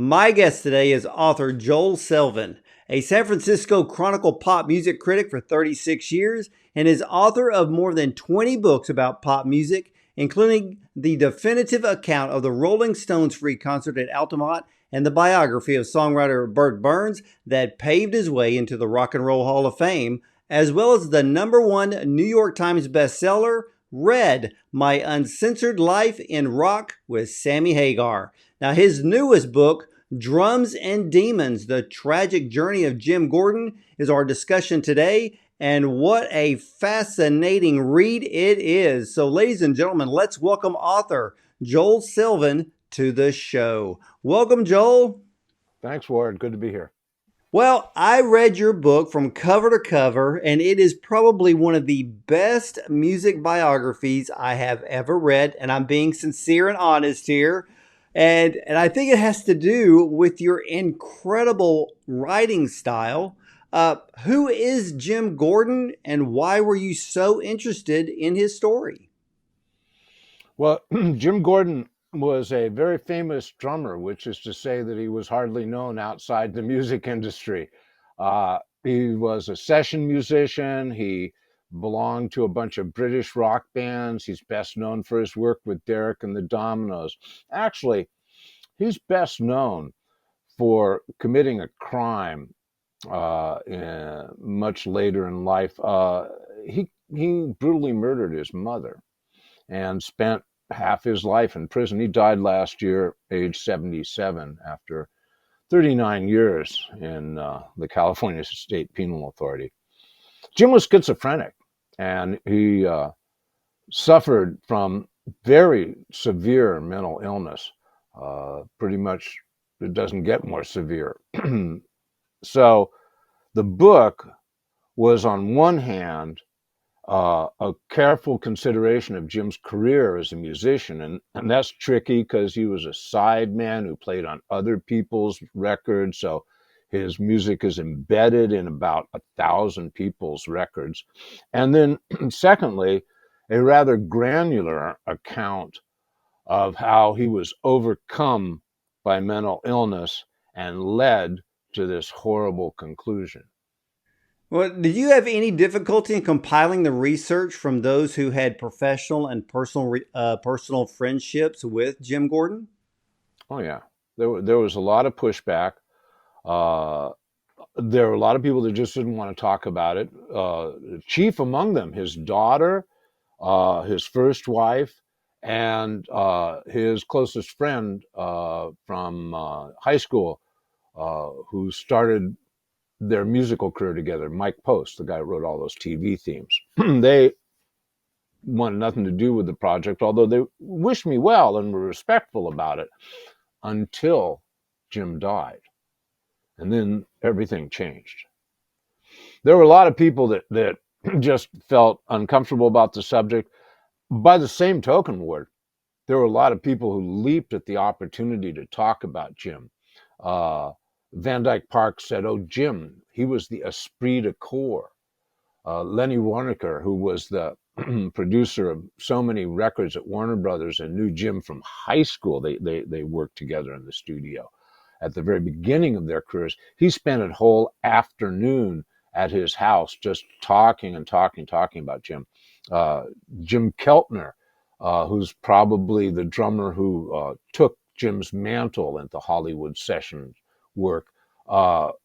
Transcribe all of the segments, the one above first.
My guest today is author Joel Selvin, a San Francisco Chronicle pop music critic for 36 years and is author of more than 20 books about pop music, including the definitive account of the Rolling Stones free concert at Altamont and the biography of songwriter Bert Berns that paved his way into the Rock and Roll Hall of Fame, as well as the #1 New York Times bestseller, Red, My Uncensored Life in Rock with Sammy Hagar. Now, his newest book, Drums and Demons, The Tragic Journey of Jim Gordon, is our discussion today. And what a fascinating read it is. So, ladies and gentlemen, let's welcome author Joel Selvin to the show. Welcome, Joel. Thanks, Ward. Good to be here. Well, I read your book from cover to cover, and it is probably one of the best music biographies I have ever read. And I'm being sincere and honest here. And I think it has to do with your incredible writing style. Who is Jim Gordon, and why were you so interested in his story? Well, Jim Gordon was a very famous drummer, which is to say that he was hardly known outside the music industry. He was a session musician. He belonged to a bunch of British rock bands. He's best known for his work with Derek and the Dominoes. Actually, he's best known for committing a crime much later in life. He brutally murdered his mother and spent half his life in prison. He died last year, age 77, after 39 years in the California State Penal Authority. Jim was schizophrenic, and he suffered from very severe mental illness. Pretty much, it doesn't get more severe. So the book was, on one hand, a careful consideration of Jim's career as a musician. And that's tricky because he was a sideman who played on other people's records. So his music is embedded in about 1,000 people's records. And then secondly, a rather granular account of how he was overcome by mental illness and led to this horrible conclusion. Well, did you have any difficulty in compiling the research from those who had professional and personal friendships with Jim Gordon? Oh yeah, there was a lot of pushback. Uh, there were a lot of people that just didn't want to talk about it. Chief among them, his daughter, his first wife, and his closest friend from high school, who started their musical career together, Mike Post, the guy who wrote all those TV themes. They wanted nothing to do with the project, although they wished me well and were respectful about it, until Jim died. And then everything changed. There were a lot of people that just felt uncomfortable about the subject. By the same token, Ward, there were a lot of people who leaped at the opportunity to talk about Jim. Van Dyke Park said, "Oh, Jim, he was the esprit de corps." Lenny Waronker, who was the producer of so many records at Warner Brothers and knew Jim from high school, they worked together in the studio at the very beginning of their careers. He spent a whole afternoon at his house just talking about Jim. Jim Keltner, who's probably the drummer who took Jim's mantle into Hollywood session work,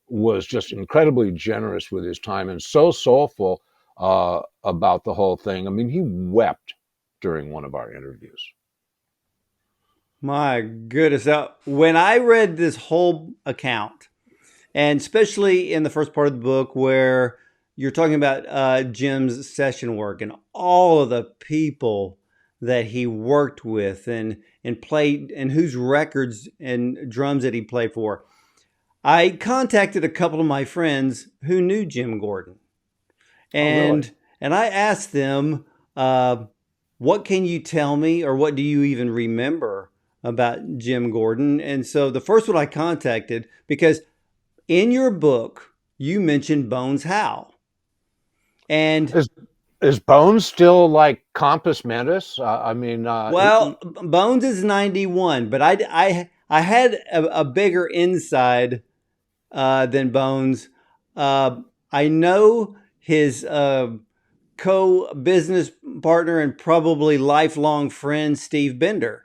was just incredibly generous with his time and so soulful about the whole thing. I mean, he wept during one of our interviews. My goodness. Now, when I read this whole account, and especially in the first part of the book where you're talking about Jim's session work and all of the people that he worked with and played and whose records and drums that he played for, I contacted a couple of my friends who knew Jim Gordon. Oh, really? And I asked them, what can you tell me, or what do you even remember about Jim Gordon? And so the first one I contacted, because in your book, you mentioned Bones Howe. And Is Bones still like Compass Mentis? well, Bones is 91, but I had a bigger inside than Bones. I know his co-business partner and probably lifelong friend, Steve Bender.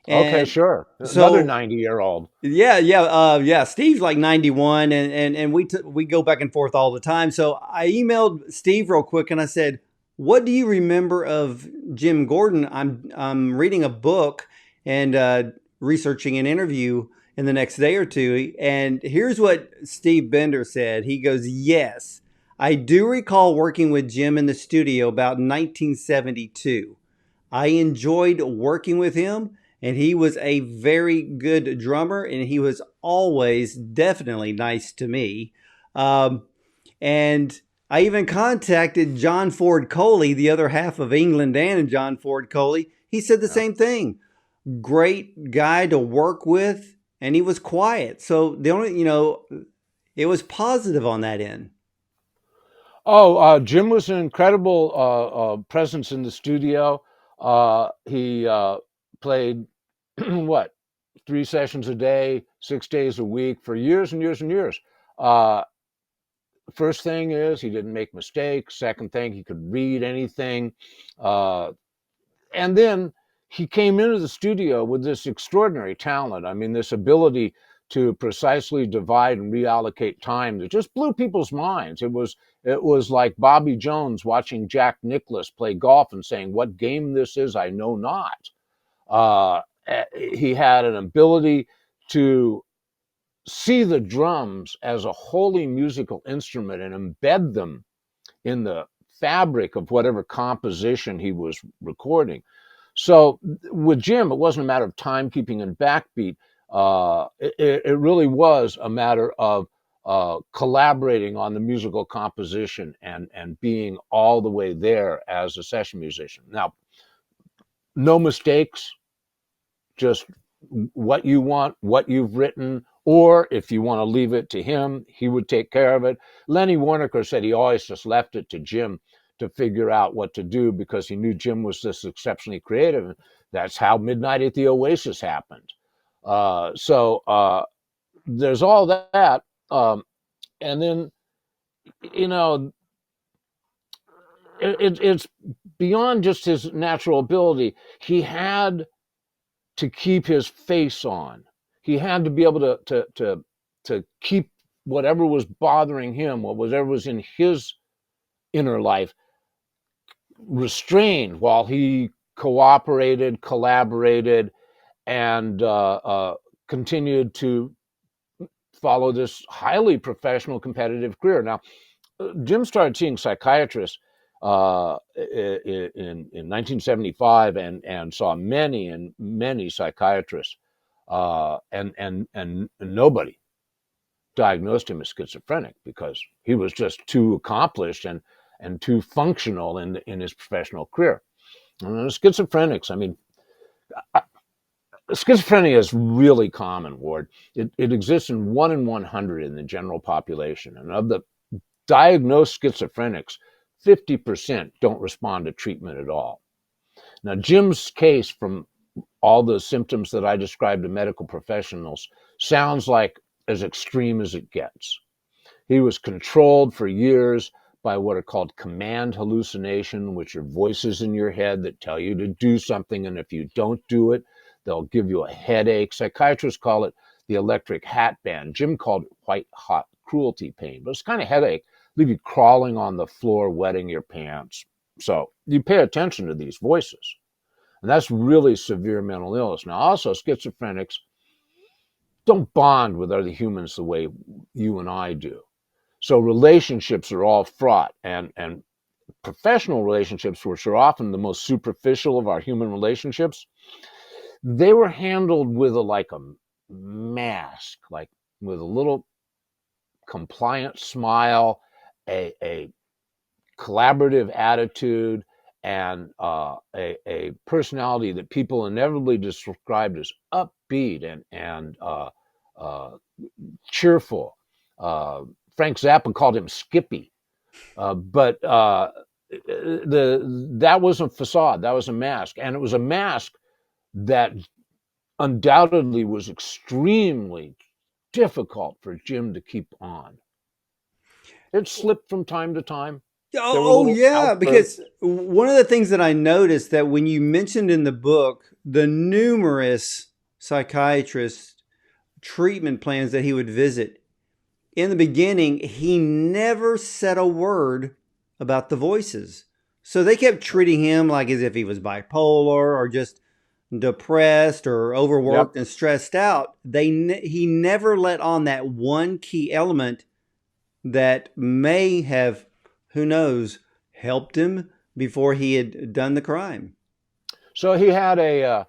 Okay, And sure. Another so 90-year-old. yeah. Steve's like 91, and we go back and forth all the time. So I emailed Steve real quick, and I said, "What do you remember of Jim Gordon? I'm reading a book and researching an interview in the next day or two." And here's what Steve Bender said. He goes, "Yes, I do recall working with Jim in the studio about 1972. I enjoyed working with him, and he was a very good drummer, and he was always definitely nice to me. Um, and I even contacted John Ford Coley, the other half of England and John Ford Coley. He said the Yeah. same thing. Great guy to work with, and he was quiet. So the only, it was positive on that end. Oh, Jim was an incredible presence in the studio. He played what, 3 sessions a day, 6 days a week for years and years and years. Uh, First thing is he didn't make mistakes. Second thing, he could read anything. Uh, and then he came into the studio with this extraordinary talent. I mean, this ability to precisely divide and reallocate time that just blew people's minds. It was like Bobby Jones watching Jack Nicklaus play golf and saying, "What game this is, I know not." Uh, he had an ability to see the drums as a wholly musical instrument and embed them in the fabric of whatever composition he was recording. So with Jim, it wasn't a matter of timekeeping and backbeat. It really was a matter of collaborating on the musical composition and being all the way there as a session musician. Now, no mistakes, just what you want, what you've written, or if you want to leave it to him, he would take care of it. Lenny Warnaker said he always just left it to Jim to figure out what to do because he knew Jim was this exceptionally creative. That's how Midnight at the Oasis happened. So there's all that. And then, you know, it's beyond just his natural ability. He had to keep his face on. He had to be able to keep whatever was bothering him, whatever was in his inner life, restrained while he cooperated, collaborated, and continued to follow this highly professional, competitive career. Now, Jim started seeing psychiatrists in 1975 and saw many and many psychiatrists, and nobody diagnosed him as schizophrenic because he was just too accomplished and too functional in his professional career. And schizophrenics, I mean, schizophrenia is really common, Ward. It exists in 1 in 100 in the general population, and of the diagnosed schizophrenics, 50% don't respond to treatment at all. Now, Jim's case, from all the symptoms that I described to medical professionals, sounds like as extreme as it gets. He was controlled for years by what are called command hallucination, which are voices in your head that tell you to do something, and if you don't do it, they'll give you a headache. Psychiatrists call it the electric hat band. Jim called it white hot cruelty pain, but it's kind of headache, leave you crawling on the floor, wetting your pants. So you pay attention to these voices. And that's really severe mental illness. Now, also, schizophrenics don't bond with other humans the way you and I do. So relationships are all fraught, and professional relationships, which are often the most superficial of our human relationships, they were handled with like a mask, like with a little compliant smile, a collaborative attitude, and a personality that people inevitably described as upbeat and uh, cheerful. Frank Zappa called him Skippy, but that was a facade, that was a mask, and it was a mask that undoubtedly was extremely difficult for Jim to keep on. It slipped from time to time. There were Oh, little yeah, because outbursts. one of the things that I noticed that when you mentioned in the book the numerous psychiatrist treatment plans that he would visit, in the beginning, he never said a word about the voices. So they kept treating him like as if he was bipolar or just depressed or Yep. overworked and stressed out. He never let on that one key element that may have, who knows, helped him before he had done the crime. So he had a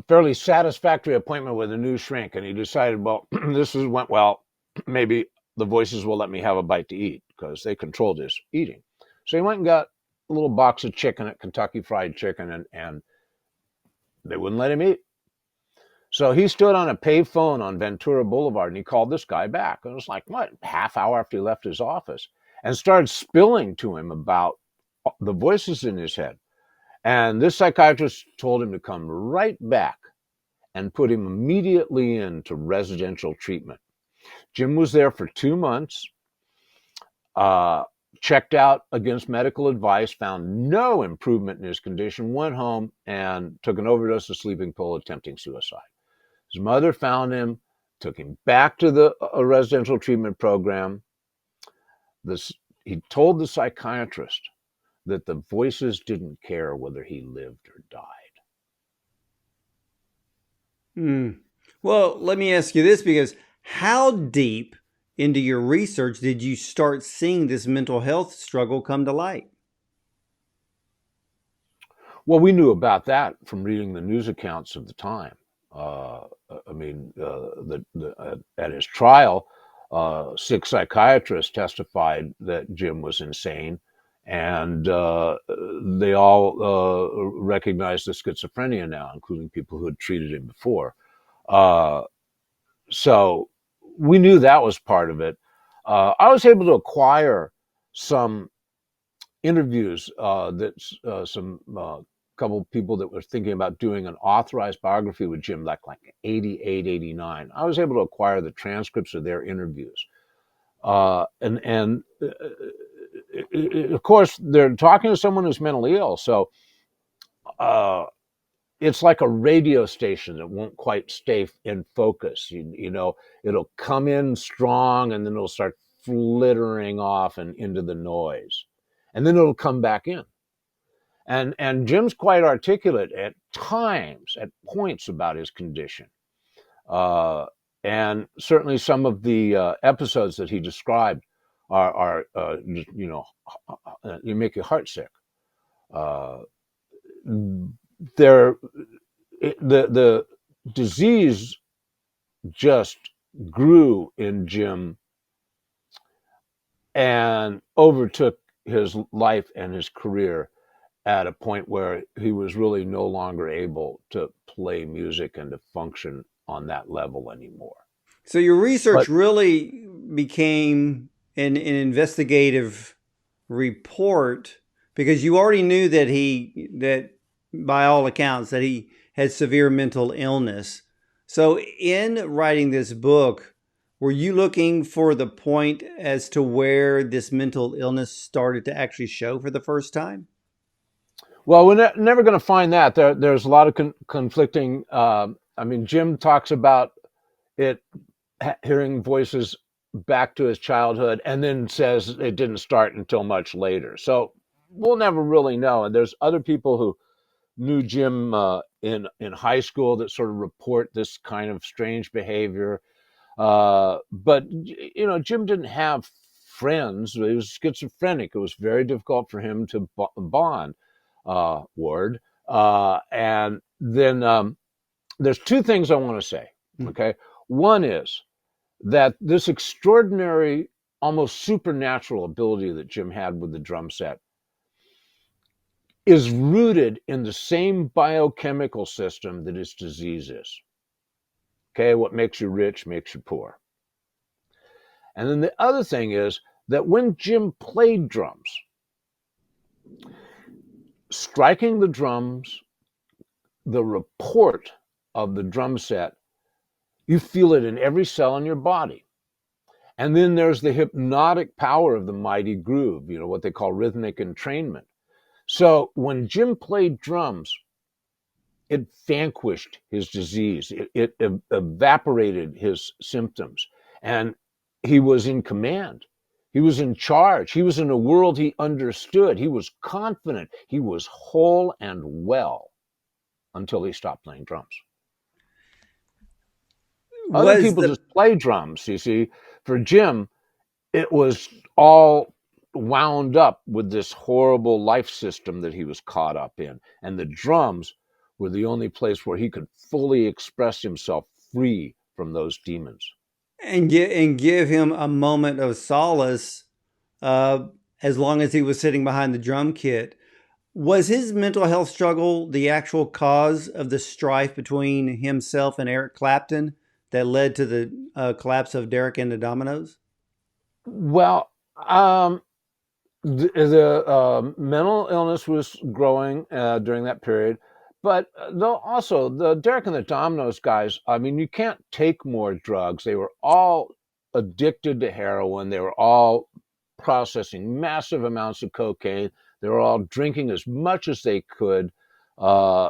fairly satisfactory appointment with a new shrink, and he decided, well, went well. Maybe the voices will let me have a bite to eat because they controlled his eating. So he went and got a little box of chicken at Kentucky Fried Chicken, and they wouldn't let him eat. So he stood on a paved phone on Ventura Boulevard, and he called this guy back. And it was like, what, half hour after he left his office, and started spilling to him about the voices in his head. And this psychiatrist told him to come right back and put him immediately into residential treatment. Jim was there for 2 months, uh, checked out against medical advice, found no improvement in his condition, went home and took an overdose of sleeping pill, attempting suicide. His mother found him, took him back to the residential treatment program. He told the psychiatrist that the voices didn't care whether he lived or died. Hmm. Well, let me ask you this, because how deep into your research did you start seeing this mental health struggle come to light? Well, we knew about that from reading the news accounts of the time. At his trial, 6 psychiatrists testified that Jim was insane, and they all recognized the schizophrenia now, including people who had treated him before. Uh, so we knew that was part of it. I was able to acquire some interviews that some couple of people that were thinking about doing an authorized biography with Jim, like 88, 89. I was able to acquire the transcripts of their interviews. Of course, they're talking to someone who's mentally ill. So uh, it's like a radio station that won't quite stay in focus. It'll come in strong and then it'll start flittering off and into the noise. And then it'll come back in. And Jim's quite articulate at times, at points about his condition. Uh, and certainly some of the episodes that he described are you make your heart sick. Uh, there, the disease just grew in Jim and overtook his life and his career at a point where he was really no longer able to play music and to function on that level anymore. So your research But really became an investigative report, because you already knew that by all accounts that he had severe mental illness. So in writing this book, were you looking for the point as to where this mental illness started to actually show for the first time? well, we're never going to find that. There's a lot of conflicting. I mean, Jim talks about it hearing voices back to his childhood, and then says it didn't start until much later. So we'll never really know. And there's other people who knew Jim in high school that sort of report this kind of strange behavior. But Jim didn't have friends. He was schizophrenic. It was very difficult for him to bond. Ward. And then there's 2 things I want to say. Okay, one is that this extraordinary, almost supernatural ability that Jim had with the drum set is rooted in the same biochemical system that his disease is. Okay, what makes you rich makes you poor. And then the other thing is that when Jim played drums, striking the drums, the report of the drum set, you feel it in every cell in your body. And then there's the hypnotic power of the mighty groove, what they call rhythmic entrainment. So when Jim played drums, it vanquished his disease. It evaporated his symptoms. And he was in command. He was in charge. He was in a world he understood. He was confident. He was whole and well until he stopped playing drums. Other Was people the just play drums, you see. For Jim, it was all wound up with this horrible life system that he was caught up in. And the drums were the only place where he could fully express himself free from those demons. and give him a moment of solace, uh, as long as he was sitting behind the drum kit. Was his mental health struggle the actual cause of the strife between himself and Eric Clapton that led to the collapse of Derek and the Dominoes? Well, the mental illness was growing during that period, but though also the Derek and the Dominoes guys, I mean, you can't take more drugs. They were all addicted to heroin. They were all processing massive amounts of cocaine. They were all drinking as much as they could. Uh,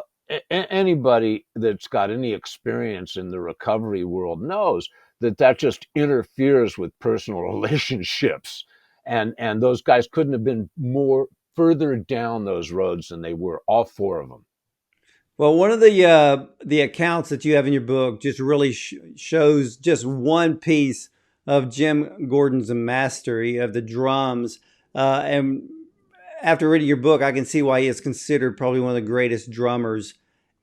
Anybody that's got any experience in the recovery world knows that that just interferes with personal relationships, and those guys couldn't have been more further down those roads than they were, all four of them. Well, one of the accounts that you have in your book just really shows just one piece of Jim Gordon's mastery of the drums. And after reading your book, I can see why he is considered probably one of the greatest drummers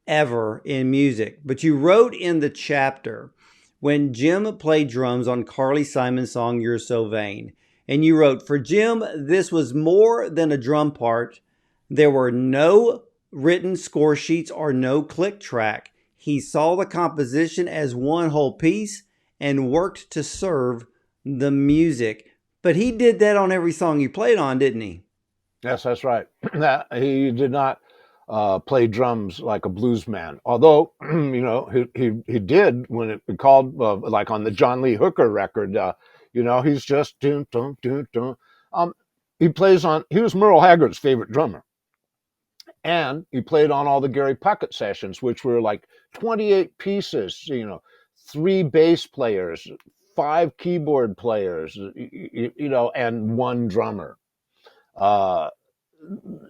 ever in music. But you wrote in the chapter when Jim played drums on Carly Simon's song "You're So Vain," and you wrote, "For Jim, this was more than a drum part. There were no written score sheets or no click track. He saw the composition as one whole piece and worked to serve the music." But he did that on every song he played on, didn't he? Yes, that's right. He did not play drums like a blues man, although he did when it called like on the John Lee Hooker record. He's just dun, dun, dun, dun. Um, he was Merle Haggard's favorite drummer, and he played on all the Gary Puckett sessions, which were like 28 pieces. Three bass players, five keyboard players, and one drummer. Uh,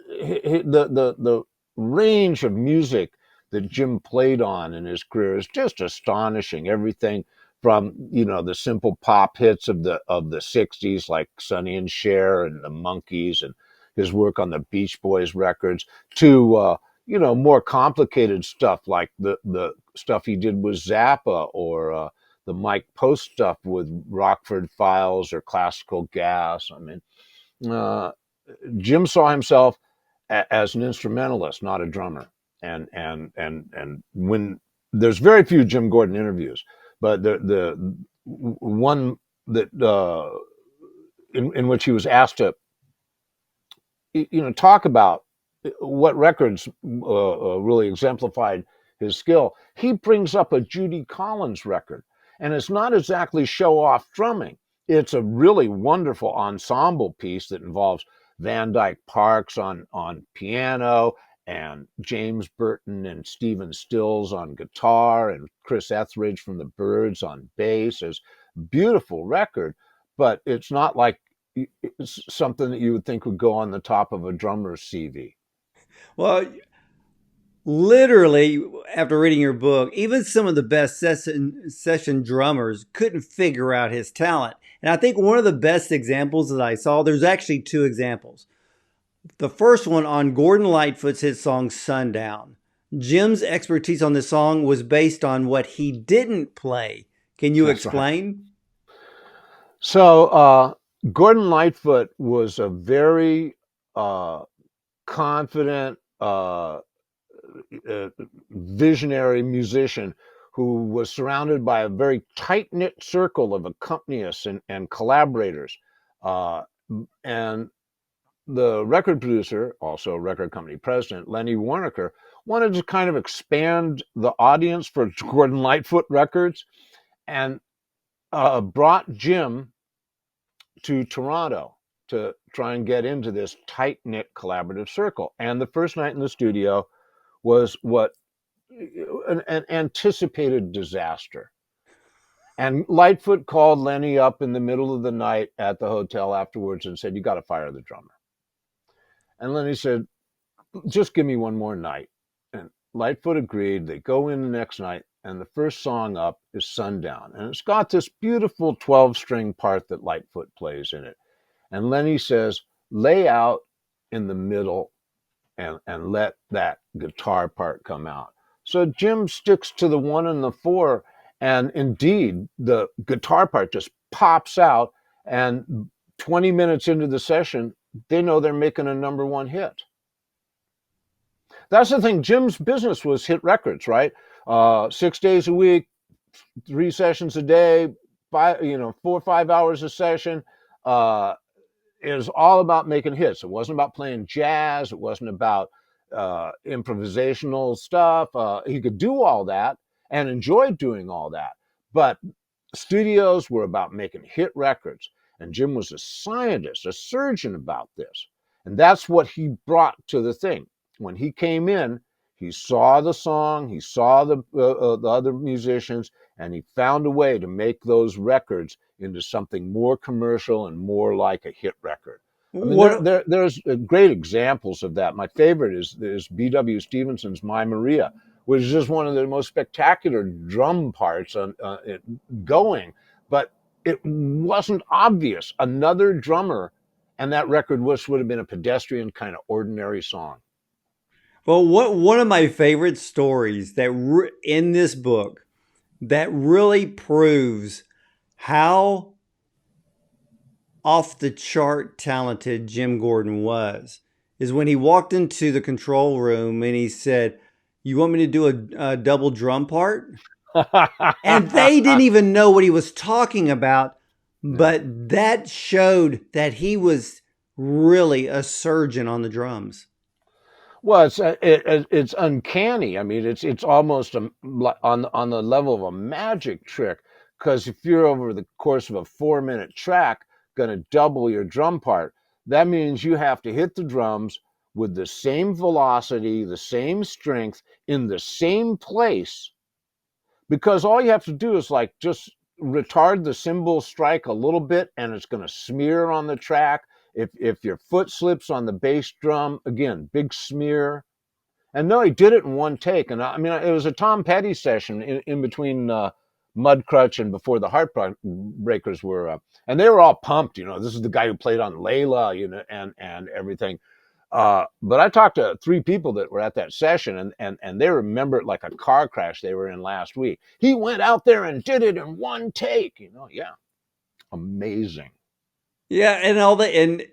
the range of music that Jim played on in his career is just astonishing. Everything from the simple pop hits of the '60s like Sonny and Cher and the Monkees, and his work on the Beach Boys records, to more complicated stuff like the stuff he did with Zappa, or the Mike Post stuff with Rockford Files or Classical Gas. I mean, uh, Jim saw himself as an instrumentalist, not a drummer. And when there's very few Jim Gordon interviews, but the one that in which he was asked to talk about what records really exemplified his skill, he brings up a Judy Collins record, and it's not exactly show off drumming. It's a really wonderful ensemble piece that involves Van Dyke Parks on piano, and James Burton and Stephen Stills on guitar, and Chris Etheridge from the Byrds on bass. It's a beautiful record, but it's not like it's something that you would think would go on the top of a drummer's CV. Well, literally, after reading your book, even some of the best session drummers couldn't figure out his talent. And I think one of the best examples that I saw, there's actually two examples. The first one on Gordon Lightfoot's hit song "Sundown." Jim's expertise on this song was based on what he didn't play. Can you That's right. explain? So Gordon Lightfoot was a very uh, confident, visionary musician who was surrounded by a very tight knit circle of accompanists and collaborators. And the record producer, also record company president, Lenny Waronker, wanted to kind of expand the audience for Gordon Lightfoot Records, and brought Jim to Toronto to try and get into this tight knit collaborative circle. And the first night in the studio was what an anticipated disaster. And Lightfoot called Lenny up in the middle of the night at the hotel afterwards and said, "You got to fire the drummer." And Lenny said, "Just give me one more night." And Lightfoot agreed. They go in the next night, and the first song up is Sundown. And it's got this beautiful 12-string part that Lightfoot plays in it. And Lenny says, "Lay out in the middle and let that guitar part come out." So Jim sticks to the 1 and the 4, and indeed the guitar part just pops out, and 20 minutes into the session, they know they're making a number one hit. That's the thing. Jim's business was hit records, right? 6 days a week, 3 sessions a day, 4 or 5 hours a session. It was all about making hits. It wasn't about playing jazz. It wasn't about improvisational stuff. He could do all that and enjoyed doing all that. But studios were about making hit records. And Jim was a scientist, a surgeon about this. And that's what he brought to the thing. When he came in, he saw the song, he saw the other musicians, and he found a way to make those records into something more commercial and more like a hit record. I mean, What there's great examples of that. My favorite is B.W. Stevenson's "My Maria," which is just one of the most spectacular drum parts going, but it wasn't obvious. Another drummer, and that record would have been a pedestrian, kind of ordinary song. well, what one of my favorite stories in this book that really proves how off the chart talented Jim Gordon was is when he walked into the control room and he said, "You want me to do a double drum part?" And they didn't even know what he was talking about, Yeah. but that showed that he was really a surgeon on the drums. Well, it's uncanny. I mean, it's almost on the level of a magic trick, because if you're over the course of a 4-minute track going to double your drum part, that means you have to hit the drums with the same velocity, the same strength, in the same place, because all you have to do is like just retard the cymbal strike a little bit, and it's going to smear on the track. If your foot slips on the bass drum, again, big smear. And no, he did it in one take. And I mean, it was a Tom Petty session in between Mudcrutch and before the Heartbreakers were and they were all pumped. This is the guy who played on Layla, and everything. But I talked to 3 people that were at that session, and they remember it like a car crash they were in last week. He went out there and did it in one take. Yeah, amazing. Yeah, and all the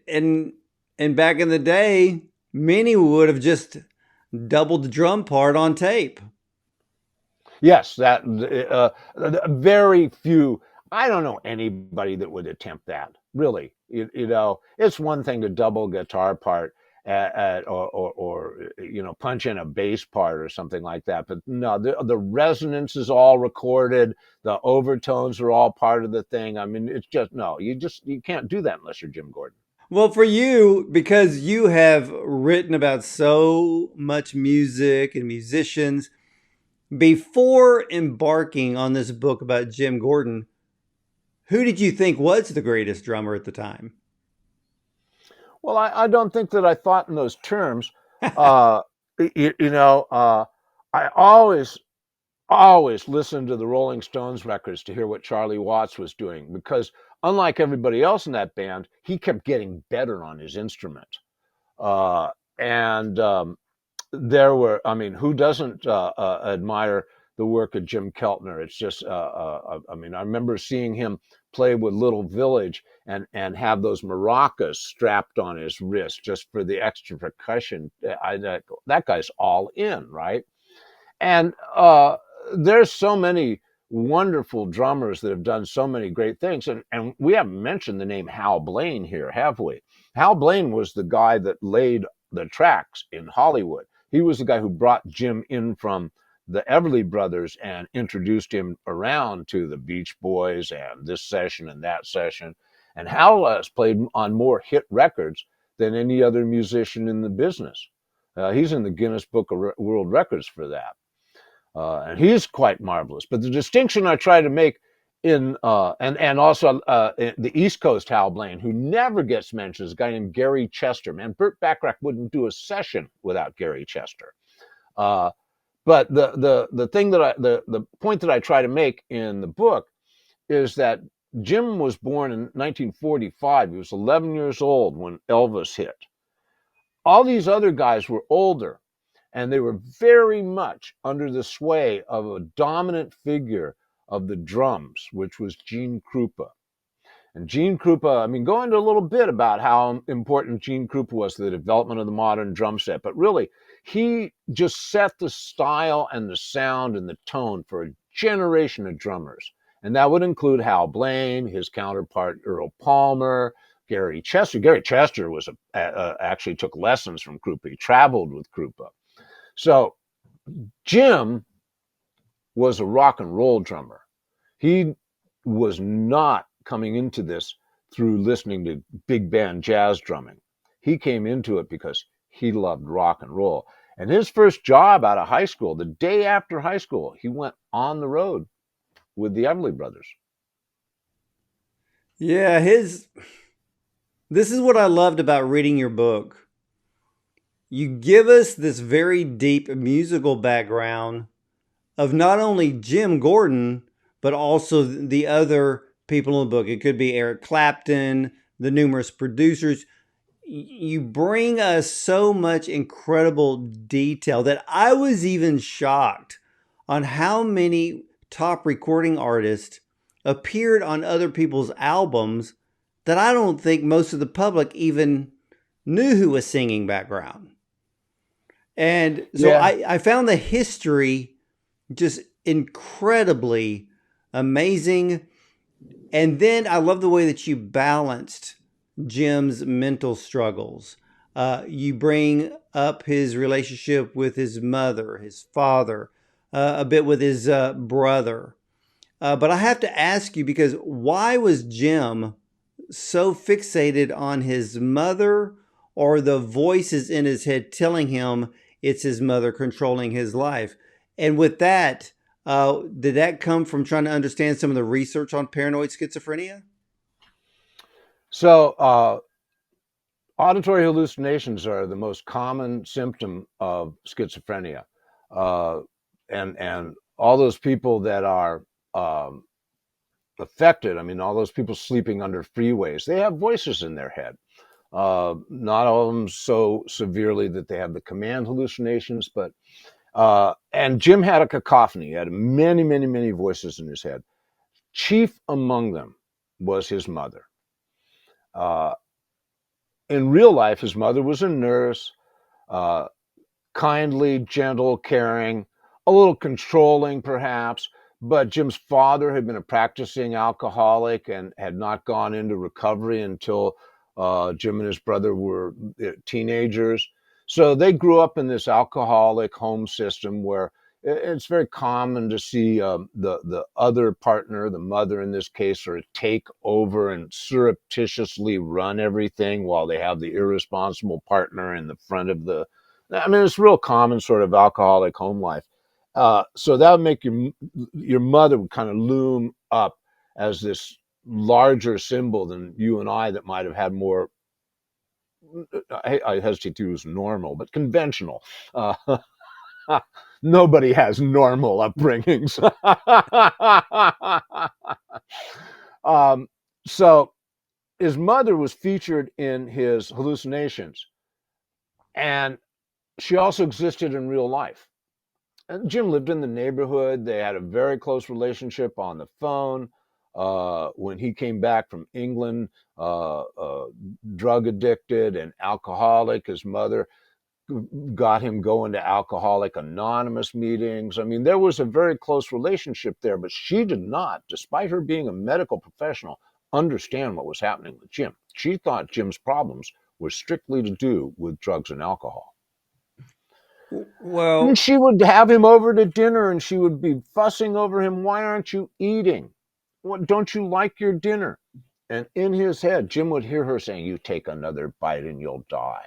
and back in the day, many would have just doubled the drum part on tape. Yes, that very few. I don't know anybody that would attempt that. Really, it's one thing to double guitar part or punch in a bass part or something like that. But no, the resonance is all recorded. The overtones are all part of the thing. I mean, it's just no. You can't do that unless you're Jim Gordon. Well, for you, because you have written about so much music and musicians, before embarking on this book about Jim Gordon, who did you think was the greatest drummer at the time? Well, I don't think that I thought in those terms. Uh, I always listened to the Rolling Stones records to hear what Charlie Watts was doing, because unlike everybody else in that band, he kept getting better on his instrument. And I mean, who doesn't admire the work of Jim Keltner? It's just, I mean, I remember seeing him play with Little Village and have those maracas strapped on his wrist just for the extra percussion. That guy's all in, right? And there's so many wonderful drummers that have done so many great things. And we haven't mentioned the name Hal Blaine here, have we? Hal Blaine was the guy that laid the tracks in Hollywood. He was the guy who brought Jim in from the Everly Brothers and introduced him around to the Beach Boys and this session and that session. And Hal has played on more hit records than any other musician in the business. He's in the Guinness Book of World Records for that. And he's quite marvelous. But the distinction I try to make and also the East Coast Hal Blaine, who never gets mentioned, is a guy named Gary Chester. Man, Burt Bacharach wouldn't do a session without Gary Chester. But the thing that the point that I try to make in the book is that Jim was born in 1945. He was 11 years old when Elvis hit. All these other guys were older, and they were very much under the sway of a dominant figure of the drums, which was Gene Krupa. And Gene Krupa, I mean, go into a little bit about how important Gene Krupa was to the development of the modern drum set, but really, he just set the style and the sound and the tone for a generation of drummers. And that would include Hal Blaine, his counterpart Earl Palmer, Gary Chester. Gary Chester was actually took lessons from Krupa. He traveled with Krupa. So Jim was a rock and roll drummer. He was not coming into this through listening to big band jazz drumming. He came into it because he loved rock and roll. And his first job out of high school, the day after high school, he went on the road with the Everly Brothers. Yeah, this is what I loved about reading your book. You give us this very deep musical background of not only Jim Gordon, but also the other people in the book. It could be Eric Clapton, the numerous producers. You bring us so much incredible detail that I was even shocked on how many top recording artists appeared on other people's albums that I don't think most of the public even knew who was singing background. And so Yeah. I found the history just incredibly amazing. And then I love the way that you balanced Jim's mental struggles. You bring up his relationship with his mother, his father, a bit with his brother. But I have to ask you, because why was Jim so fixated on his mother, or the voices in his head telling him it's his mother controlling his life? And with that, did that come from trying to understand some of the research on paranoid schizophrenia? So auditory hallucinations are the most common symptom of schizophrenia. Uh, and all those people that are affected, I mean, all those people sleeping under freeways, they have voices in their head. Not all of them so severely that they have the command hallucinations, but and Jim had a cacophony. He had many, many, many voices in his head. Chief among them was his mother. Uh, in real life, his mother was a nurse, uh, kindly, gentle, caring, a little controlling perhaps, but Jim's father had been a practicing alcoholic and had not gone into recovery until Jim and his brother were teenagers. So they grew up in this alcoholic home system where it's very common to see the other partner, the mother in this case, sort of take over and surreptitiously run everything while they have the irresponsible partner in the front of the. I mean, it's real common sort of alcoholic home life. So that would make your mother would kind of loom up as this larger symbol than you and I that might have had more. I hesitate to use normal, but conventional. Uh, Nobody has normal upbringings. um, so his mother was featured in his hallucinations, and she also existed in real life. And Jim lived in the neighborhood. They had a very close relationship on the phone. When he came back from England, drug addicted and alcoholic, his mother got him going to Alcoholic Anonymous meetings. I mean, there was a very close relationship there, but she did not, despite her being a medical professional, understand what was happening with Jim. She thought Jim's problems were strictly to do with drugs and alcohol. And Well, she would have him over to dinner and she would be fussing over him. Why aren't you eating? What, don't you like your dinner? And in his head, Jim would hear her saying, you take another bite and you'll die.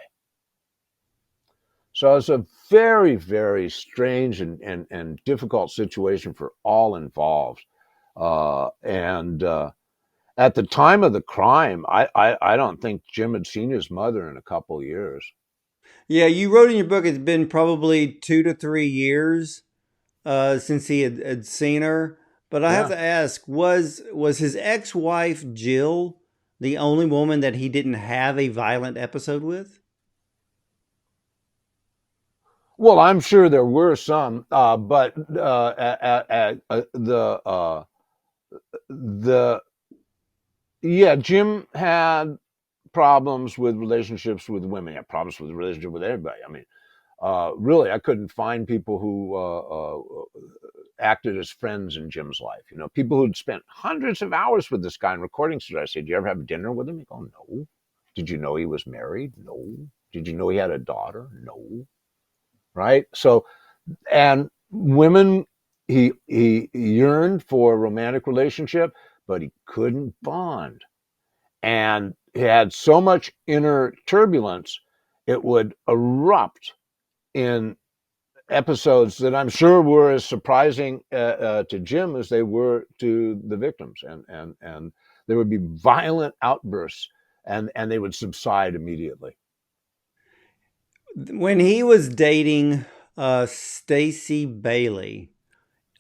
So it's a very, very strange and difficult situation for all involved. And at the time of the crime, I don't think Jim had seen his mother in a couple of years. yeah, you wrote in your book it's been probably 2 to 3 years since he had seen her. But I have Yeah. to ask, was his ex-wife Jill the only woman that he didn't have a violent episode with? Well, I'm sure there were some, but the yeah, Jim had problems with relationships with women. He had problems with relationship with everybody. I mean, really, I couldn't find people who acted as friends in Jim's life. You know, people who'd spent hundreds of hours with this guy in recording studio. I said, "Do you ever have dinner with him?" He go, "No." Did you know he was married? No. Did you know he had a daughter? No. Right. So, and women, he yearned for a romantic relationship, but he couldn't bond, and he had so much inner turbulence, it would erupt in episodes that I'm sure were as surprising to Jim as they were to the victims, and there would be violent outbursts, and they would subside immediately. When he was dating Stacy Bailey,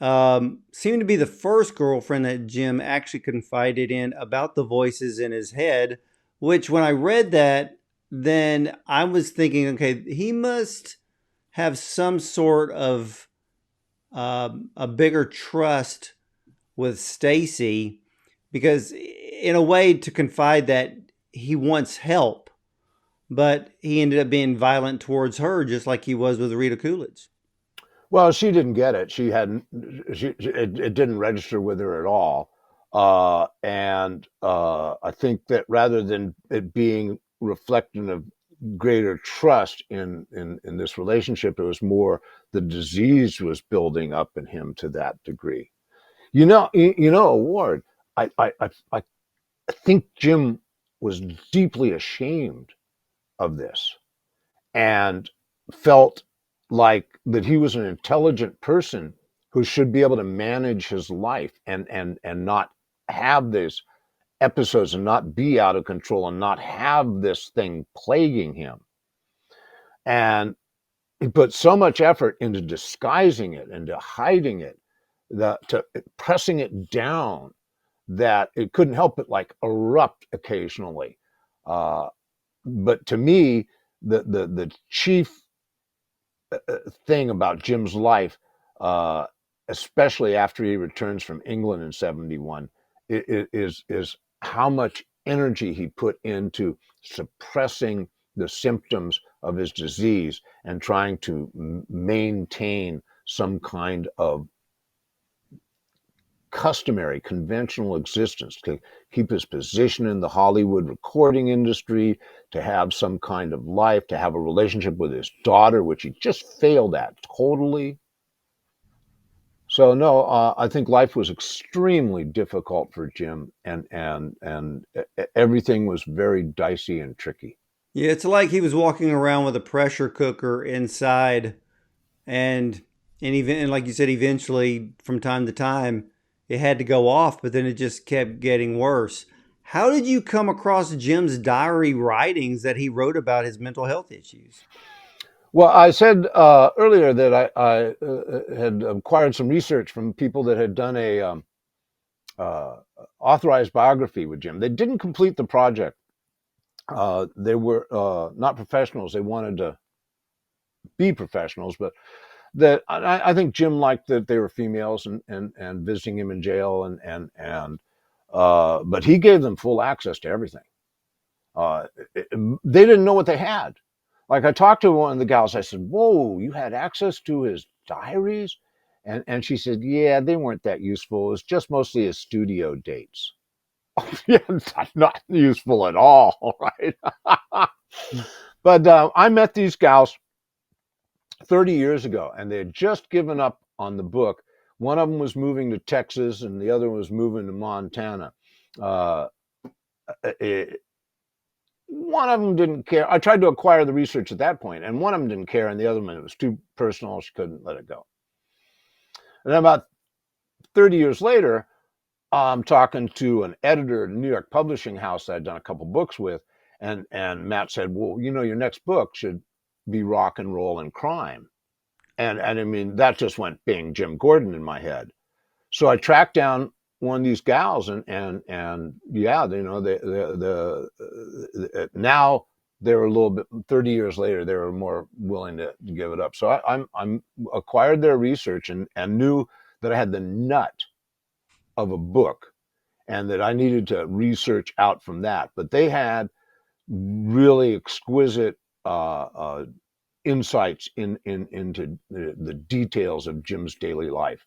seemed to be the first girlfriend that Jim actually confided in about the voices in his head. Which, when I read that, then I was thinking, okay, he must have some sort of a bigger trust with Stacy, because in a way to confide that he wants help, but he ended up being violent towards her, just like he was with Rita Coolidge. Well, she didn't get it. She hadn't. It didn't register with her at all. And I think that rather than it being reflective of greater trust in this relationship, it was more the disease was building up in him to that degree. Ward. I think Jim was deeply ashamed of this and felt like that he was an intelligent person who should be able to manage his life and not have these episodes and not be out of control and not have this thing plaguing him. And he put so much effort into disguising it, into hiding it, to pressing it down, that it couldn't help but like erupt occasionally. Uh, but to me, the chief thing about Jim's life, uh, especially after he returns from England in '71, is how much energy he put into suppressing the symptoms of his disease and trying to maintain some kind of customary, conventional existence, to keep his position in the Hollywood recording industry, to have some kind of life, to have a relationship with his daughter, which he just failed at totally. So no, I think life was extremely difficult for Jim, and everything was very dicey and tricky. Yeah, it's like he was walking around with a pressure cooker inside, and and like you said, eventually from time to time it had to go off, but then it just kept getting worse. How did you come across Jim's diary writings that he wrote about his mental health issues? Well, I said earlier that I had acquired some research from people that had done a uh, authorized biography with Jim. They didn't complete the project. They were not professionals. They wanted to be professionals, but that I think Jim liked that they were females and visiting him in jail and but he gave them full access to everything. Uh, they didn't know what they had. Like I talked to one of the gals, I said, "Whoa, you had access to his diaries?" And she said, "Yeah, they weren't that useful. It was just mostly his studio dates." Yeah, not useful at all, right? But I met these gals 30 years ago, and they had just given up on the book. One of them was moving to Texas, and the other was moving to Montana. Uh, it, one of them didn't care. I tried to acquire the research at that point, and one of them didn't care, and the other one, it was too personal. She couldn't let it go. And about 30 years later, I'm talking to an editor at a New York publishing house that I'd done a couple books with, and Matt said, "Well, you know, your next book should be rock and roll and crime." And I mean, that just went being Jim Gordon in my head. So I tracked down one of these gals, and yeah, you know, now they're a little bit. 30 years later, they were more willing to give it up. So I'm acquired their research and knew that I had the nut of a book and that I needed to research out from that. But they had really exquisite insights into the details of Jim's daily life.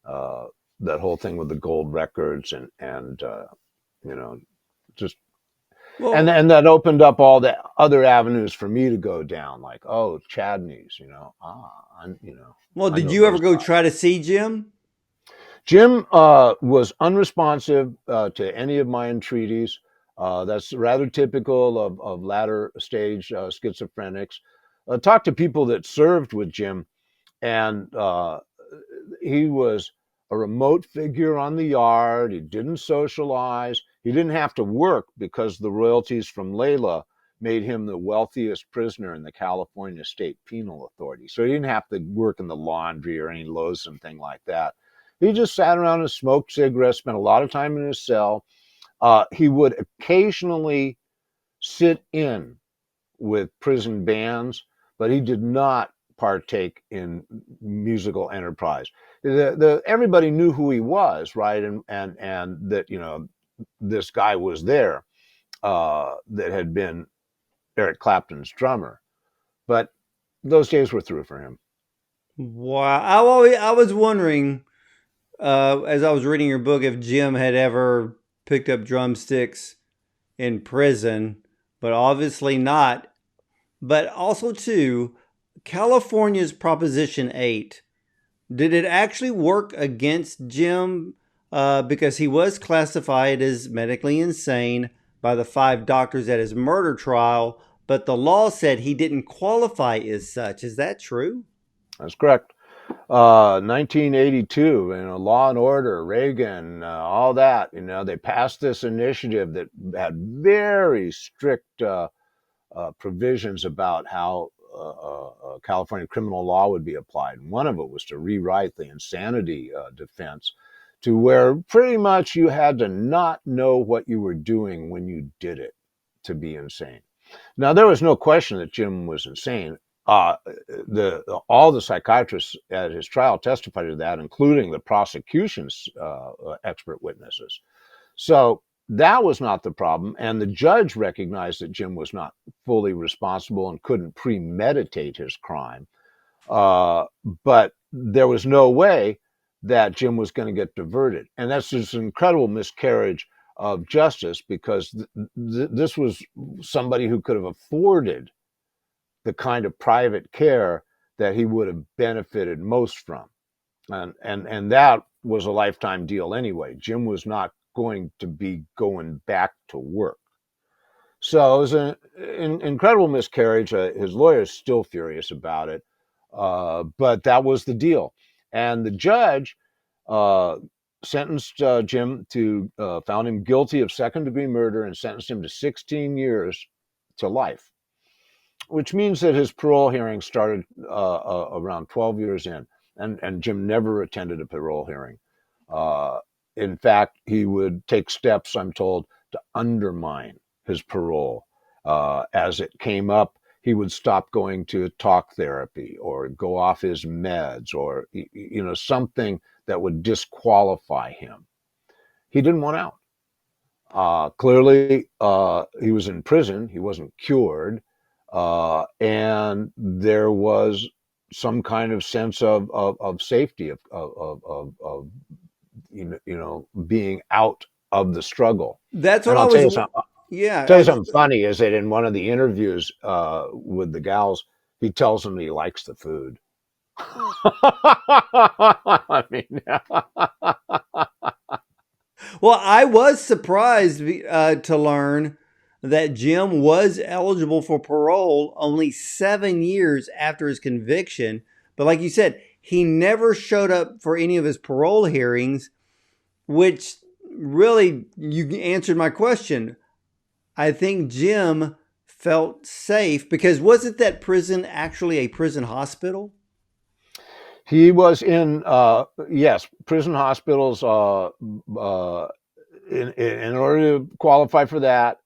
Uh, that whole thing with the gold records and you know, just Well, and that opened up all the other avenues for me to go down, like, oh, Chadney's, you know, I did know you ever those go guys. try to see Jim? Jim was unresponsive to any of my entreaties. That's rather typical of latter stage schizophrenics. Talked to people that served with Jim, and he was a remote figure on the yard. He didn't socialize. He didn't have to work because the royalties from Layla made him the wealthiest prisoner in the California State Penal Authority. So he didn't have to work in the laundry or any loathsome thing like that. He just sat around and smoked cigarettes, spent a lot of time in his cell. He would occasionally sit in with prison bands, but he did not partake in musical enterprise. Everybody knew who he was, right? And that, you know, this guy was there that had been Eric Clapton's drummer, but those days were through for him. Wow, I was wondering as I was reading your book if Jim had ever picked up drumsticks in prison, but obviously not. But also too, California's Proposition 8, did it actually work against Jim because he was classified as medically insane by the five doctors at his murder trial, but the law said he didn't qualify as such. Is that true? That's correct. 1982, you know, Law and Order, Reagan, all that. You know, they passed this initiative that had very strict provisions about how California criminal law would be applied. And one of it was to rewrite the insanity defense to where pretty much you had to not know what you were doing when you did it to be insane. Now, there was no question that Jim was insane. All the psychiatrists at his trial testified to that, including the prosecution's expert witnesses. So that was not the problem. And the judge recognized that Jim was not fully responsible and couldn't premeditate his crime. Uh, but there was no way that Jim was going to get diverted. And that's just an incredible miscarriage of justice because this was somebody who could have afforded the kind of private care that he would have benefited most from. And that was a lifetime deal anyway. Jim was not going to be going back to work. So it was an incredible miscarriage. His lawyer is still furious about it, but that was the deal. And the judge uh, sentenced Jim to, found him guilty of second degree murder and sentenced him to 16 years to life, which means that his parole hearing started around 12 years in, and Jim never attended a parole hearing. Uh, in fact, he would take steps, I'm told, to undermine his parole. As it came up, he would stop going to talk therapy or go off his meds or, you know, something that would disqualify him. He didn't want out. Clearly, he was in prison. He wasn't cured. and there was some kind of sense of safety of being out of the struggle. That's what And I I'll was. Yeah, tell you something funny is that in one of the interviews with the gals, he tells them he likes the food. I mean, well, I was surprised to learn that Jim was eligible for parole only 7 years after his conviction. But like you said, he never showed up for any of his parole hearings, which really, you answered my question. I think Jim felt safe because wasn't that prison actually a prison hospital? he was in yes, prison hospitals. In order to qualify for that,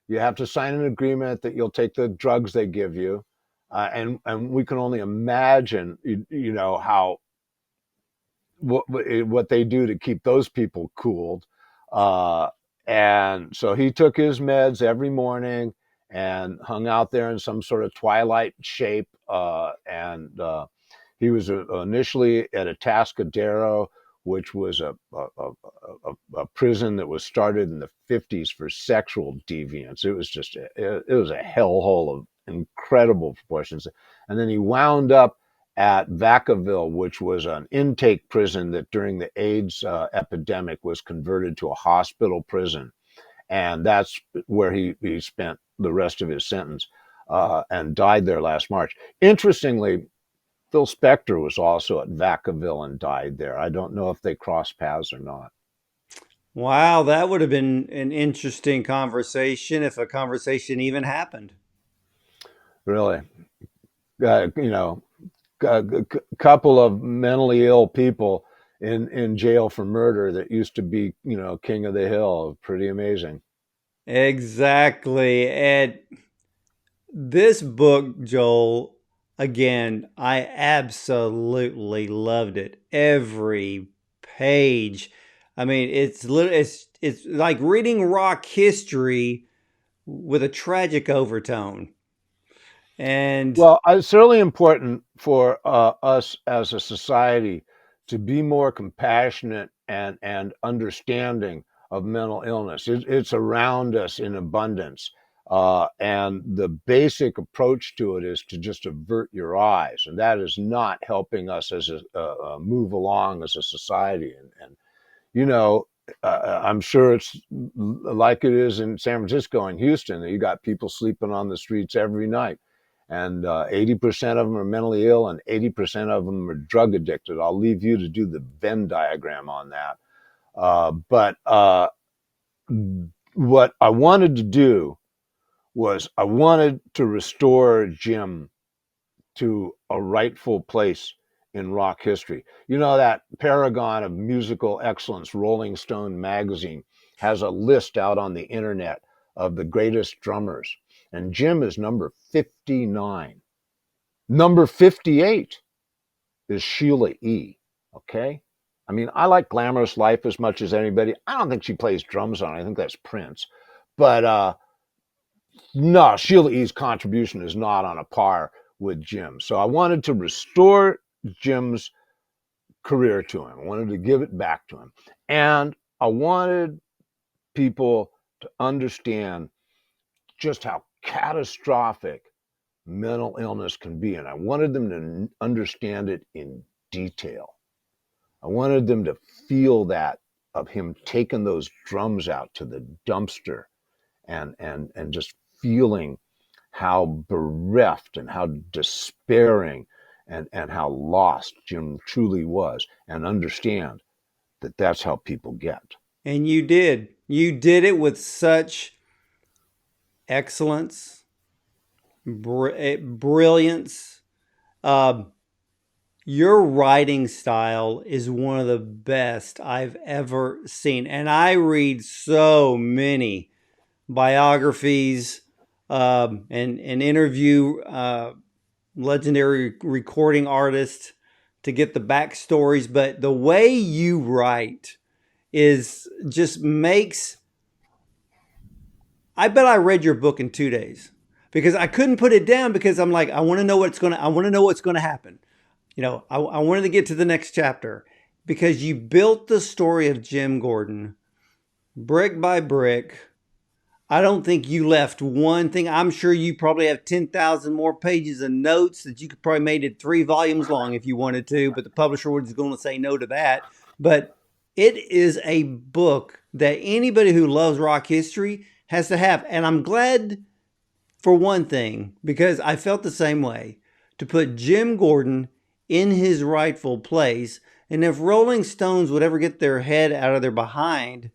you have to sign an agreement that you'll take the drugs they give you, and we can only imagine, how what they do to keep those people cooled. Uh, and so he took his meds every morning and hung out there in some sort of twilight shape. And he was initially at a Atascadero, which was a prison that was started in the 50s for sexual deviants. It was just it was a hellhole of incredible proportions. And then he wound up at Vacaville, which was an intake prison that during the AIDS epidemic was converted to a hospital prison. And that's where he spent the rest of his sentence and died there last March. Interestingly, Phil Spector was also at Vacaville and died there. I don't know if they crossed paths or not. Wow, that would have been an interesting conversation if a conversation even happened. Really, uh, you know, a couple of mentally ill people in jail for murder that used to be, king of the hill. Pretty amazing. Exactly. And this book, Joel, again, I absolutely loved it. Every page. I mean, it's like reading rock history with a tragic overtone. And Well, it's certainly important for us as a society to be more compassionate and understanding of mental illness. It's around us in abundance. And the basic approach to it is to just avert your eyes. And that is not helping us as move along as a society. And you know, I'm sure it's like it is in San Francisco and Houston. You got people sleeping on the streets every night, and 80% of them are mentally ill, and 80% of them are drug addicted. I'll leave you to do the Venn diagram on that. But what I wanted to do was I wanted to restore Jim to a rightful place in rock history. You know, that paragon of musical excellence, Rolling Stone magazine, has a list out on the internet of the greatest drummers. And Jim is number 59. Number 58 is Sheila E. Okay? I mean, I like Glamorous Life as much as anybody. I don't think she plays drums on it. I think that's Prince. But no, Sheila E.'s contribution is not on a par with Jim. So I wanted to restore Jim's career to him. I wanted to give it back to him. And I wanted people to understand just how catastrophic mental illness can be. And I wanted them to understand it in detail. I wanted them to feel that of him taking those drums out to the dumpster and just feeling how bereft and how despairing and how lost Jim truly was, and understand that that's how people get. you did. You did it with such excellence, brilliance. Um, your writing style is one of the best I've ever seen. And I read so many biographies and interview legendary recording artists to get the backstories. But the way you write is just makes. I bet I read your book in 2 days because I couldn't put it down because I'm like, I want to know what's going to happen. I wanted to get to the next chapter because you built the story of Jim Gordon brick by brick. I don't think you left one thing. I'm sure you probably have 10,000 more pages of notes that you could probably made it 3 volumes long if you wanted to, but the publisher was going to say no to that. But it is a book that anybody who loves rock history has to have. And I'm glad for one thing, because I felt the same way, to put Jim Gordon in his rightful place. And if Rolling Stones would ever get their head out of their behind,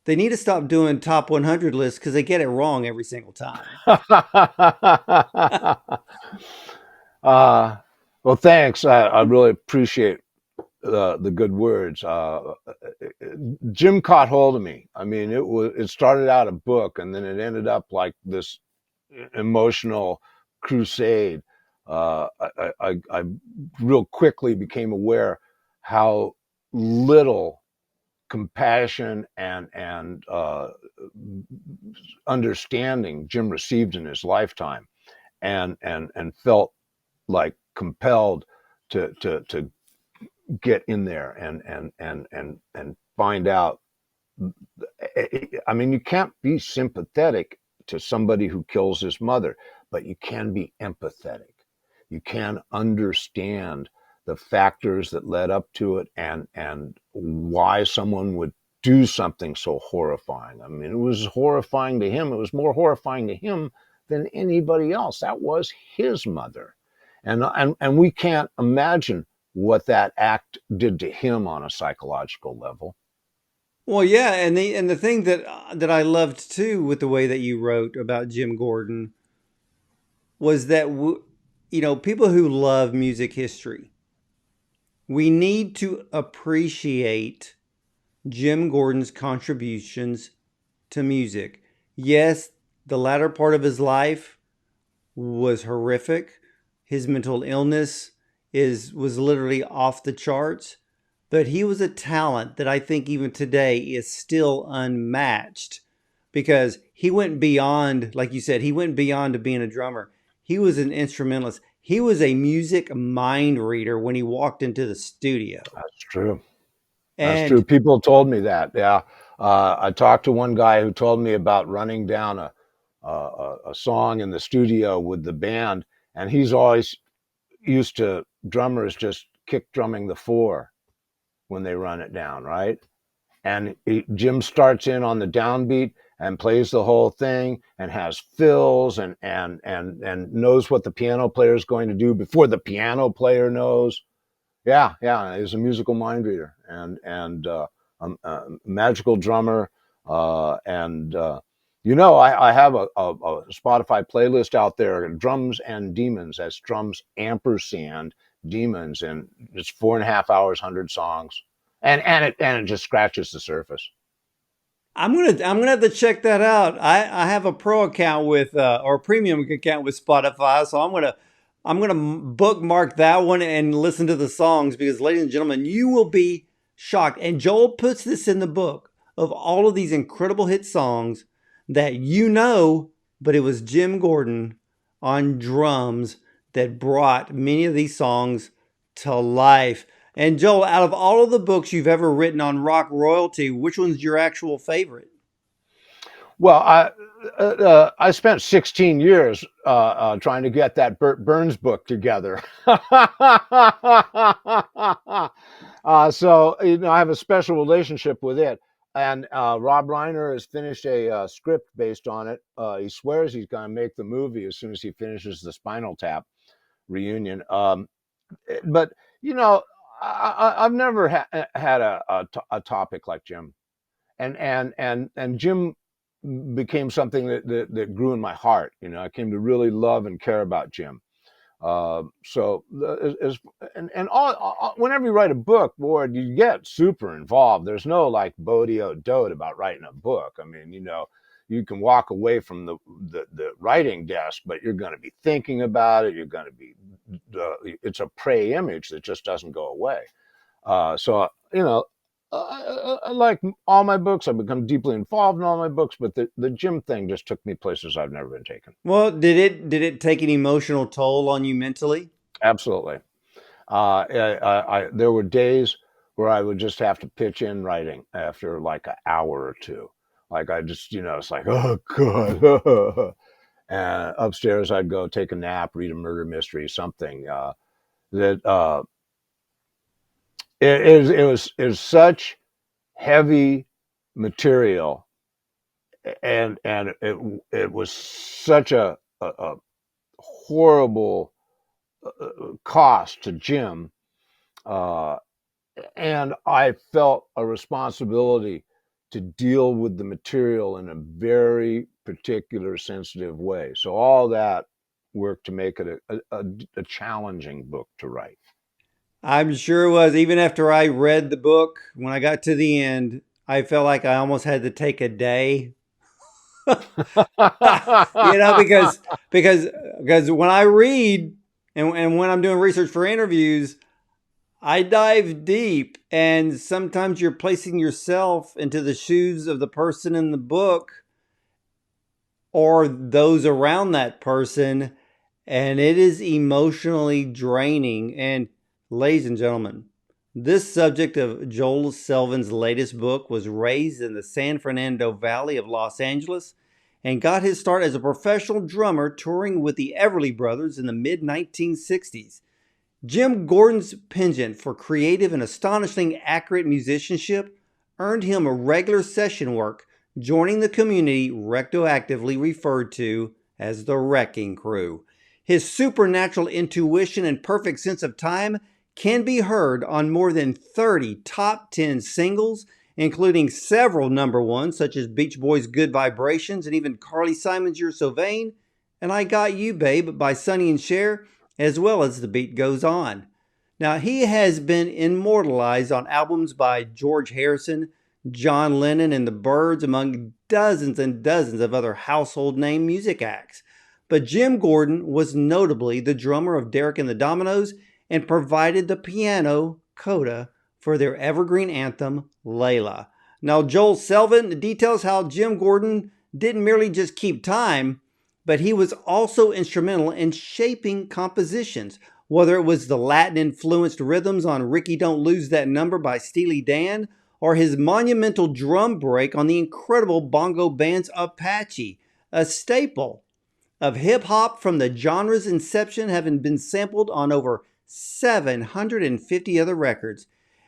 they need to stop doing top 100 lists because they get it wrong every single time. uh, well, thanks. I really appreciate the good words. Jim caught hold of me. I mean, it started out a book, and then it ended up like this emotional crusade. I real quickly became aware how little compassion and understanding Jim received in his lifetime, and felt like compelled to get in there and find out. I mean, you can't be sympathetic to somebody who kills his mother, but you can be empathetic. You can understand the factors that led up to it, and why someone would do something so horrifying. I mean, it was horrifying to him. It was more horrifying to him than anybody else. That was his mother. And we can't imagine what that act did to him on a psychological level. Well, yeah, and the thing that I loved too with the way that you wrote about Jim Gordon was that people who love music history, we need to appreciate Jim Gordon's contributions to music. Yes, the latter part of his life was horrific. His mental illness is was literally off the charts, but he was a talent that I think even today is still unmatched because he went beyond, like you said, he went beyond to being a drummer. He was an instrumentalist. He was a music mind reader when he walked into the studio. That's true. That's true. And People told me that. Yeah. I talked to one guy who told me about running down a song in the studio with the band, and he's always used to drummers just kick drumming the four when they run it down, right? And Jim starts in on the downbeat and plays the whole thing and has fills and knows what the piano player is going to do before the piano player knows. Yeah, he's a musical mind reader and a magical drummer. I have a Spotify playlist out there, Drums and Demons. That's drums ampersand demons, and it's 4.5 hours, 100 songs, and it just scratches the surface. I'm gonna have to check that out. I have a pro account with or a premium account with Spotify, so I'm gonna bookmark that one and listen to the songs because, ladies and gentlemen, you will be shocked. And Joel puts this in the book of all of these incredible hit songs that but it was Jim Gordon on drums that brought many of these songs to life. And Joel, out of all of the books you've ever written on rock royalty, which one's your actual favorite? Well, I spent 16 years trying to get that Bert Berns book together. So I have a special relationship with it, and Rob Reiner has finished a script based on it. He swears he's going to make the movie as soon as he finishes the Spinal Tap reunion. But you know, I've never had a topic like Jim, and Jim became something that grew in my heart. I came to really love and care about Jim. So as and all, whenever you write a book, boy, you get super involved. There's no like Bodie dote about writing a book. I mean, you can walk away from the writing desk, but you're going to be thinking about it. You're going to be it's a prey image that just doesn't go away. So I like all my books. I've become deeply involved in all my books, but the gym thing just took me places I've never been taken. Well, did it take an emotional toll on you mentally? Absolutely. There were days where I would just have to pitch in writing after like an hour or two. Like I just, it's like, oh God. And upstairs, I'd go take a nap, read a murder mystery, something. That it was such heavy material, and it was such a horrible cost to Jim, uh, and I felt a responsibility to deal with the material in a very particular, sensitive way. So all that worked to make it a challenging book to write. I'm sure it was. Even after I read the book, when I got to the end, I felt like I almost had to take a day. Because because when I read and when I'm doing research for interviews, I dive deep, and sometimes you're placing yourself into the shoes of the person in the book or those around that person, and it is emotionally draining. And ladies and gentlemen, this subject of Joel Selvin's latest book was raised in the San Fernando Valley of Los Angeles and got his start as a professional drummer touring with the Everly Brothers in the mid 1960s. Jim Gordon's penchant for creative and astonishingly accurate musicianship earned him a regular session work, joining the community retroactively referred to as the Wrecking Crew. His supernatural intuition and perfect sense of time can be heard on more than 30 top 10 singles, including several number ones such as Beach Boys' Good Vibrations and even Carly Simon's You're So Vain, and I Got You Babe by Sonny and Cher, as well as The Beat Goes On. Now, he has been immortalized on albums by George Harrison, John Lennon, and the Byrds, among dozens and dozens of other household name music acts. But Jim Gordon was notably the drummer of Derek and the Dominos and provided the piano coda for their evergreen anthem, Layla. Now, Joel Selvin details how Jim Gordon didn't merely just keep time, but he was also instrumental in shaping compositions, whether it was the Latin-influenced rhythms on Ricky Don't Lose That Number by Steely Dan, or his monumental drum break on the incredible bongo band's Apache, a staple of hip-hop from the genre's inception, having been sampled on over 750 other records.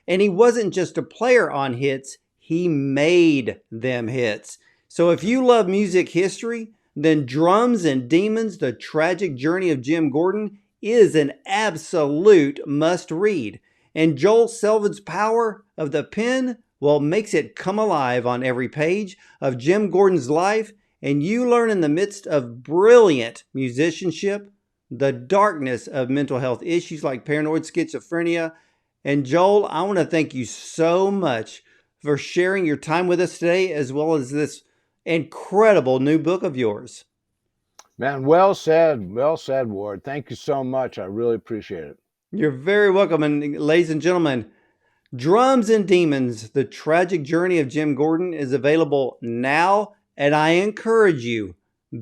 And he wasn't just a player on hits, he made them hits. So if you love music history, then Drums and Demons, The Tragic Journey of Jim Gordon is an absolute must-read. And Joel Selvin's power of the pen, well, makes it come alive on every page of Jim Gordon's life, and you learn in the midst of brilliant musicianship the darkness of mental health issues like paranoid schizophrenia. And Joel, I want to thank you so much for sharing your time with us today, as well as this incredible new book of yours. Man, well said, Ward. Thank you so much. I really appreciate it. You're very welcome. And ladies and gentlemen, Drums and Demons, The Tragic Journey of Jim Gordon is available now. And I encourage you,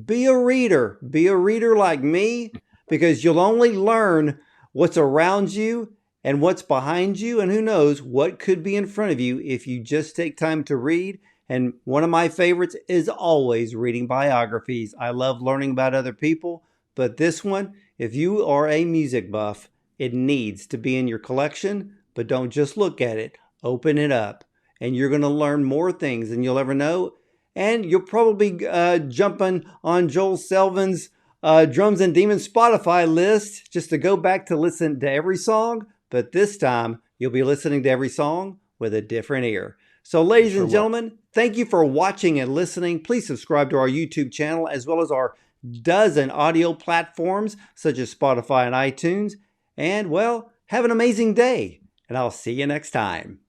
be a reader. Be a reader like me, because you'll only learn what's around you and what's behind you, and who knows what could be in front of you if you just take time to read. And one of my favorites is always reading biographies. I love learning about other people, but this one, if you are a music buff, it needs to be in your collection. But don't just look at it, open it up, and you're going to learn more things than you'll ever know. And you'll probably jumping on Joel Selvin's Drums and Demons Spotify list just to go back to listen to every song. But this time, you'll be listening to every song with a different ear. So, ladies and gentlemen, thank you for watching and listening. Please subscribe to our YouTube channel, as well as our dozen audio platforms such as Spotify and iTunes. And, well, have an amazing day, and I'll see you next time.